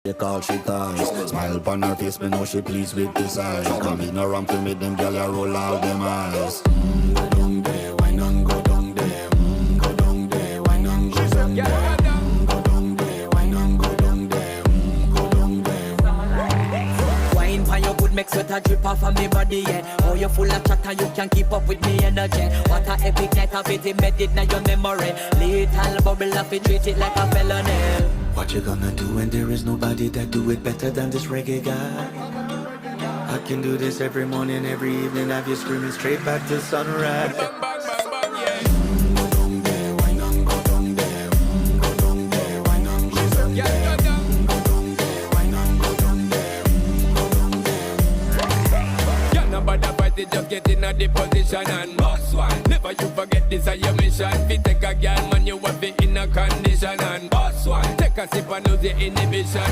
They call she ties. Smile upon her face, me know she pleased with this eyes. Come in around to make them gyal a roll out them eyes. Go down there, why not go down there? Go down there, why not go down there? Go down there, why not go down there? Go down there. Wine pan your good, make sweat a drip off of me body, yeah. Oh, you full of chatter, you can keep up with me energy. What a epic night of it, embedded in your memory. Little bubble of it, treat it like a felony. What you gonna do when there is nobody that do it better than this reggae guy? I can do this every morning, every evening, have you screaming straight back to sunrise. Go down there, why not go down there? Go down there, why not go down there? Go down there, why not go down there? Go down there. Can't nobody fight it, just get in a the position and boss one. Never you forget this is your mission. If you take a girl, man, you have it in a condition and boss one. Take a sip and lose the inhibition.